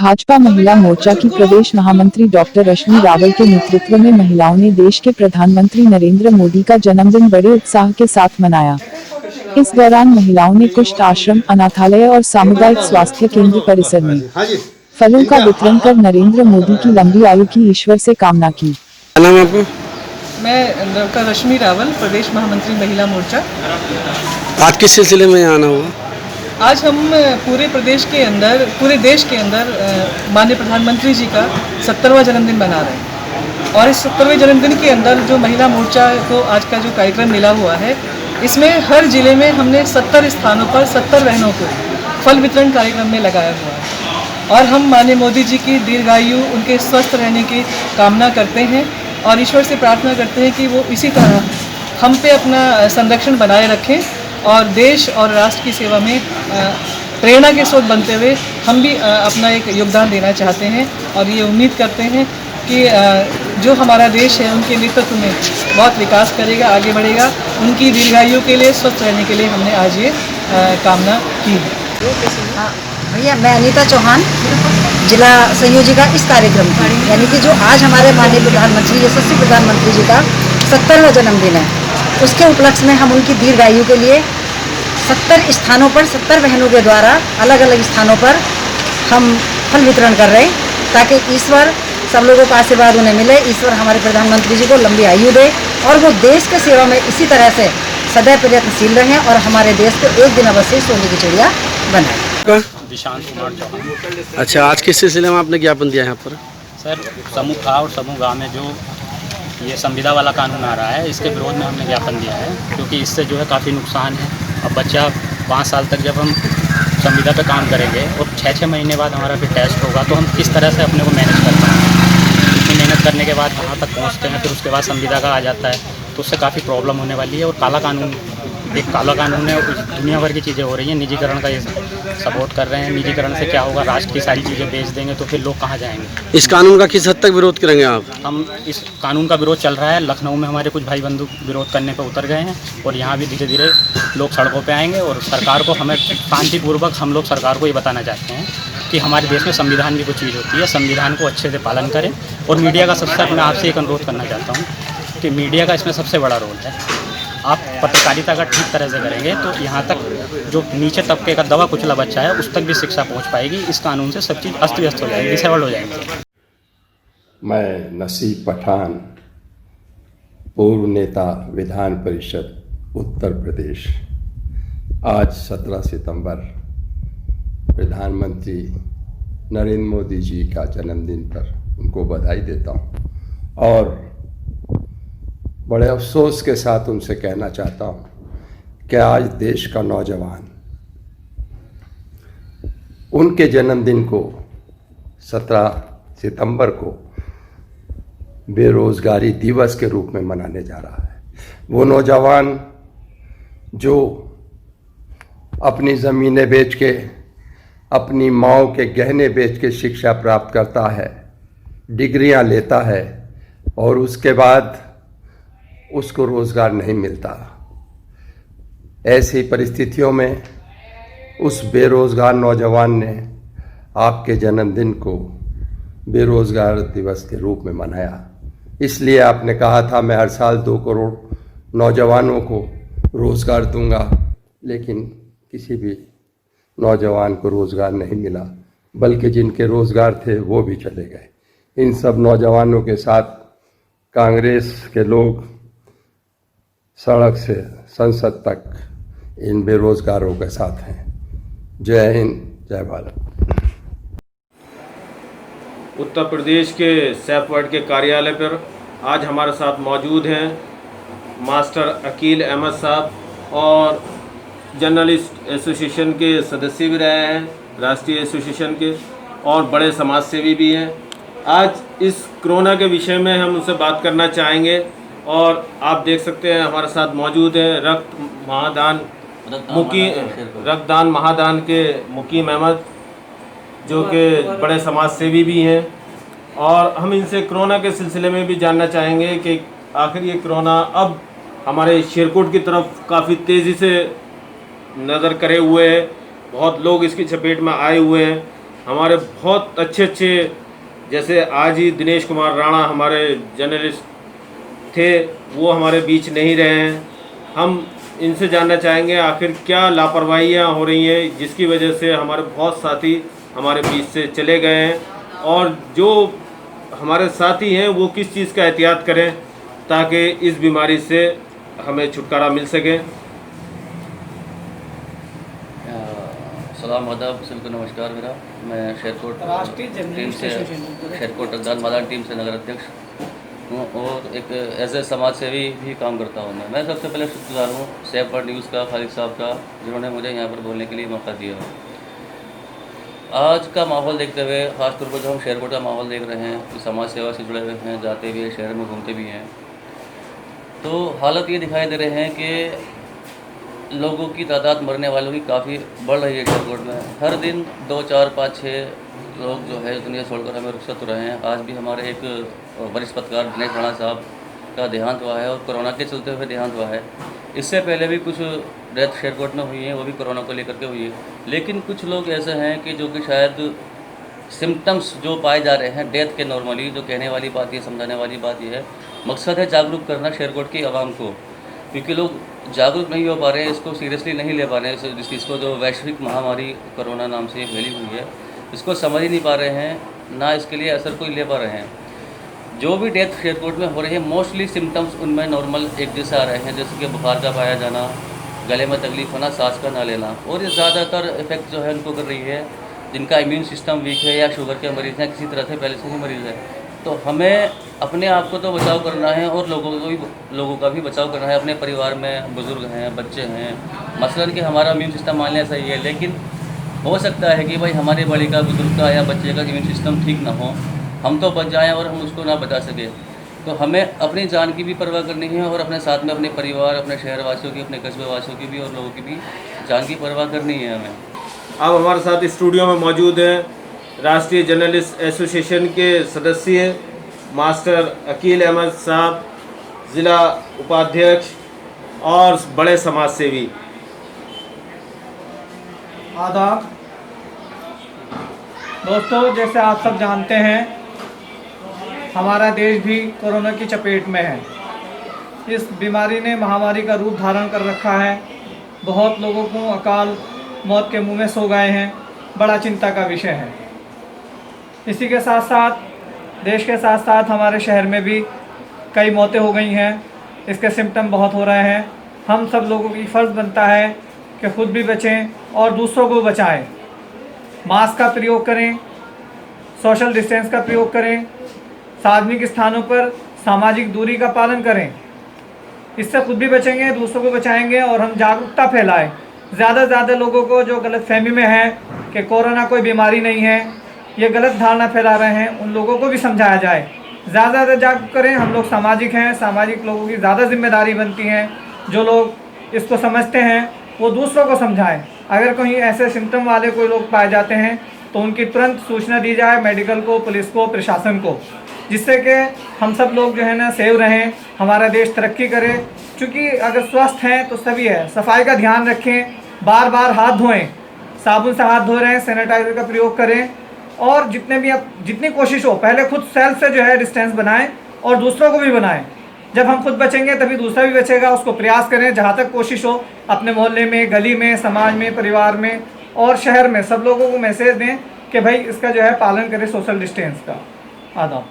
भाजपा महिला मोर्चा की प्रदेश महामंत्री डॉक्टर रश्मि रावल के नेतृत्व में महिलाओं ने देश के प्रधानमंत्री नरेंद्र मोदी का जन्मदिन बड़े उत्साह के साथ मनाया। इस दौरान महिलाओं ने कुष्ठ आश्रम, अनाथालय और सामुदायिक स्वास्थ्य केंद्र परिसर में फलों का वितरण कर नरेंद्र मोदी की लंबी आयु की ईश्वर से कामना की। क्या नाम है आपका? मैं डॉक्टर रश्मि रावल, प्रदेश महामंत्री महिला मोर्चा। आज किस सिलसिले में यहाँ आना हुआ? आज हम पूरे देश के अंदर माननीय प्रधानमंत्री जी का 70वां जन्मदिन मना रहे हैं। और इस 70वें जन्मदिन के अंदर जो महिला मोर्चा को आज का जो कार्यक्रम मिला हुआ है, इसमें हर जिले में हमने 70 स्थानों पर 70 बहनों को फल वितरण कार्यक्रम में लगाया हुआ है। और हम माननीय मोदी जी की दीर्घायु, उनके स्वस्थ रहने की कामना करते हैं और ईश्वर से प्रार्थना करते हैं कि वो इसी तरह हम पे अपना संरक्षण बनाए रखें और देश और राष्ट्र की सेवा में प्रेरणा के स्रोत बनते हुए हम भी अपना एक योगदान देना चाहते हैं। और ये उम्मीद करते हैं कि जो हमारा देश है उनके नेतृत्व में बहुत विकास करेगा, आगे बढ़ेगा। उनकी दीर्घायु के लिए, स्वस्थ रहने के लिए हमने आज ये कामना की है। भैया, मैं अनीता चौहान, जिला संयोजिका इस कार्यक्रम की, यानी कि जो आज हमारे माननीय प्रधानमंत्री, यशस्वी प्रधानमंत्री जी का 70वां जन्मदिन है, उसके उपलक्ष्य में हम उनकी दीर्घायु के लिए 70 स्थानों पर 70 बहनों के द्वारा अलग अलग स्थानों पर हम फल वितरण कर रहे हैं, ताकि ईश्वर सब लोगों का आशीर्वाद उन्हें मिले, ईश्वर हमारे प्रधानमंत्री जी को लंबी आयु दे और वो देश के सेवा में इसी तरह से सदैव प्रयत्नशील रहें और हमारे देश को एक दिन अवश्य सोने की चिड़िया बनाए। निशांत कुमार चौहान। अच्छा, आज किस सिलसिले में आपने ज्ञापन दिया यहाँ पर? सर, समूह खा और समूह गा में जो ये संविदा वाला कानून आ रहा है, इसके विरोध में हमने ज्ञापन दिया है, क्योंकि इससे जो है काफ़ी नुकसान है। अब बच्चा 5 साल तक जब हम संविदा पे काम करेंगे और 6-6 महीने बाद हमारा फिर टेस्ट होगा, तो हम किस तरह से अपने को मैनेज कर पाएंगे। इतनी मेहनत करने के बाद वहाँ तक पहुँचते हैं, फिर उसके बाद संविदा का आ जाता है, तो उससे काफ़ी प्रॉब्लम होने वाली है। और काला कानून है, दुनिया भर की चीज़ें हो रही हैं। निजीकरण का ये सपोर्ट कर रहे हैं। निजीकरण से क्या होगा, राष्ट्र की सारी चीज़ें बेच देंगे तो फिर लोग कहाँ जाएंगे। इस कानून का किस हद तक विरोध करेंगे आप? हम इस कानून का विरोध चल रहा है। लखनऊ में हमारे कुछ भाई बंधु विरोध करने पर उतर गए हैं और यहाँ भी धीरे धीरे लोग सड़कों पर आएंगे। और सरकार को, हमें शांतिपूर्वक हम लोग सरकार को ये बताना चाहते हैं कि हमारे देश में संविधान भी कुछ चीज़ होती है, संविधान को अच्छे से पालन करें। और मीडिया का सबसे, मैं आपसे एक अनुरोध करना चाहता हूँ कि मीडिया का इसमें सबसे बड़ा रोल है। आप पत्रकारिता का ठीक तरह से करेंगे तो यहाँ तक जो नीचे तबके का दबा कुचला बच्चा है उस तक भी शिक्षा पहुँच पाएगी। इस कानून से सब चीज़ अस्त व्यस्त हो जाएगी, डिसेबल हो जाएंगे। मैं नसीब पठान, पूर्व नेता विधान परिषद उत्तर प्रदेश, आज 17 सितंबर प्रधानमंत्री नरेंद्र मोदी जी का जन्मदिन पर उनको बधाई देता हूँ और बड़े अफसोस के साथ उनसे कहना चाहता हूँ कि आज देश का नौजवान उनके जन्मदिन को 17 सितंबर को बेरोजगारी दिवस के रूप में मनाने जा रहा है। वो नौजवान जो अपनी ज़मीनें बेच के, अपनी माँओं के गहने बेच के शिक्षा प्राप्त करता है, डिग्रियां लेता है और उसके बाद उसको रोज़गार नहीं मिलता। ऐसी परिस्थितियों में उस बेरोज़गार नौजवान ने आपके जन्मदिन को बेरोज़गार दिवस के रूप में मनाया। इसलिए आपने कहा था मैं हर साल 2 करोड़ नौजवानों को रोज़गार दूंगा, लेकिन किसी भी नौजवान को रोज़गार नहीं मिला, बल्कि जिनके रोज़गार थे वो भी चले गए। इन सब नौजवानों के साथ कांग्रेस के लोग सड़क से संसद तक इन बेरोजगारों के साथ हैं। जय हिंद, जय भारत। उत्तर प्रदेश के सैफवर्ड के कार्यालय पर आज हमारे साथ मौजूद हैं मास्टर अकील अहमद साहब और जर्नलिस्ट एसोसिएशन के सदस्य भी रहे हैं, राष्ट्रीय एसोसिएशन के, और बड़े समाज सेवी भी हैं। आज इस कोरोना के विषय में हम उनसे बात करना चाहेंगे। और आप देख सकते हैं हमारे साथ मौजूद हैं रक्तदान महादान के मुकीम अहमद, जो कि बड़े समाज सेवी भी हैं। और हम इनसे कोरोना के सिलसिले में भी जानना चाहेंगे कि आखिर ये कोरोना अब हमारे शेरकोट की तरफ काफ़ी तेज़ी से नज़र करे हुए है, बहुत लोग इसकी चपेट में आए हुए हैं। हमारे बहुत अच्छे अच्छे, जैसे आज ही दिनेश कुमार राणा हमारे जर्नलिस्ट थे, वो हमारे बीच नहीं रहे हैं। हम इनसे जानना चाहेंगे आखिर क्या लापरवाहियाँ हो रही हैं जिसकी वजह से हमारे बहुत साथी हमारे बीच से चले गए हैं, और जो हमारे साथी हैं वो किस चीज़ का एहतियात करें ताकि इस बीमारी से हमें छुटकारा मिल सके। सलाम आदाब, सबको नमस्कार। मेरा मैं शेरकोट राष्ट्रीय टीम जर्नलिस्ट से एसोसिएशन शेरकोट अगदान मैदान टीम से नगर अध्यक्ष हूँ और एक एज ए समाज सेवी भी काम करता हूँ। मैं सबसे पहले शुक्रगुजार हूँ सेफ वर्ल्ड न्यूज़ का, खालिद साहब का, जिन्होंने मुझे यहाँ पर बोलने के लिए मौका दिया। आज का माहौल देखते हुए, ख़ासतौर पर जो हम शेरकोट का माहौल देख रहे हैं, तो समाज सेवा से जुड़े हुए हैं, जाते भी हैं, शहर में घूमते भी हैं, तो हालत ये दिखाई दे रहे हैं कि लोगों की तादाद, मरने वालों की काफ़ी बढ़ रही है। शेरकोट में हर दिन 2, 4, 5, 6 लोग जो है दुनिया छोड़कर हमें रुखसत हो रहे हैं। आज भी हमारे एक वरिष्ठ पत्रकार दिनेश राणा साहब का देहांत हुआ है और कोरोना के चलते हुए देहांत हुआ है। इससे पहले भी कुछ डेथ शेरकोट में हुई है, वो भी कोरोना को लेकर के हुई है। लेकिन कुछ लोग ऐसे हैं कि जो कि शायद सिम्टम्स जो पाए जा रहे हैं डेथ के, नॉर्मली जो कहने वाली बात, ये समझाने वाली बात ये है, मकसद है जागरूक करना शेरकोट की आवाम को, क्योंकि लोग जागरूक नहीं हो पा रहे हैं, इसको सीरियसली नहीं ले पा रहे हैं। इस चीज़ को, जो वैश्विक महामारी कोरोना नाम से फैली हुई है, इसको समझ ही नहीं पा रहे हैं, ना इसके लिए असर कोई ले पा रहे हैं। जो भी डेथ शेरकोट में हो रही है, मोस्टली सिम्टम्स उनमें नॉर्मल एक जैसे आ रहे हैं, जैसे कि बुखार का पाया जाना, गले में तकलीफ होना, सांस का ना लेना, और ये ज़्यादातर इफेक्ट जो है उनको कर रही है जिनका इम्यून सिस्टम वीक है या शुगर के मरीज़ हैं, किसी तरह से पहले से ही मरीज़ है। तो हमें अपने आप को तो बचाव करना है और लोगों का भी बचाव करना है। अपने परिवार में बुज़ुर्ग हैं, बच्चे हैं, मसलन कि हमारा इम्यून सिस्टम मान लिया सही है, लेकिन हो सकता है कि भाई हमारे बड़ी का, बुजुर्ग का या बच्चे का इम्यून सिस्टम ठीक ना हो, हम तो बच जाएँ और हम उसको ना बचा सकें। तो हमें अपनी जान की भी परवाह करनी है और अपने साथ में अपने परिवार, अपने शहर वासियों की, अपने कस्बे वासियों की भी और लोगों की भी जान की परवाह करनी है हमें। अब हमारे साथ स्टूडियो में मौजूद हैं राष्ट्रीय जर्नलिस्ट एसोसिएशन के सदस्य मास्टर अकील अहमद साहब, ज़िला उपाध्यक्ष और बड़े समाज सेवी। आदाब दोस्तों, जैसे आप सब जानते हैं हमारा देश भी कोरोना की चपेट में है। इस बीमारी ने महामारी का रूप धारण कर रखा है। बहुत लोगों को अकाल मौत के मुंह में सो गए हैं। बड़ा चिंता का विषय है। इसी के साथ साथ देश के साथ साथ हमारे शहर में भी कई मौतें हो गई हैं। इसके सिम्टम बहुत हो रहे हैं। हम सब लोगों की फ़र्ज़ बनता है कि खुद भी बचें और दूसरों को बचाएं। मास्क का प्रयोग करें, सोशल डिस्टेंस का प्रयोग करें, सार्वजनिक स्थानों पर सामाजिक दूरी का पालन करें। इससे खुद भी बचेंगे, दूसरों को बचाएंगे और हम जागरूकता फैलाएं। ज़्यादा से ज़्यादा लोगों को जो गलतफहमी में है कि कोरोना कोई बीमारी नहीं है, ये गलत धारणा फैला रहे हैं, उन लोगों को भी समझाया जाए। ज़्यादा से ज़्यादा जागरूक करें। हम लोग सामाजिक हैं, सामाजिक लोगों की ज़्यादा जिम्मेदारी बनती है। जो लोग इसको समझते हैं वो दूसरों को समझाएं। अगर कहीं ऐसे सिम्टम वाले कोई लोग पाए जाते हैं तो उनकी तुरंत सूचना दी जाए मेडिकल को, पुलिस को, प्रशासन को, जिससे कि हम सब लोग जो है ना सेव रहें, हमारा देश तरक्की करे। क्योंकि अगर स्वस्थ हैं तो सभी है। सफाई का ध्यान रखें, बार बार हाथ धोएं, साबुन से हाथ धो रहे हैं, सैनिटाइज़र का प्रयोग करें और जितनी कोशिश हो पहले खुद सेल्फ से जो है डिस्टेंस बनाएं और दूसरों को भी बनाएं। जब हम खुद बचेंगे तभी दूसरा भी बचेगा। उसको प्रयास करें, जहाँ तक कोशिश हो अपने मोहल्ले में, गली में, समाज में, परिवार में और शहर में सब लोगों को मैसेज दें कि भाई इसका जो है पालन करें सोशल डिस्टेंस का। आदाब।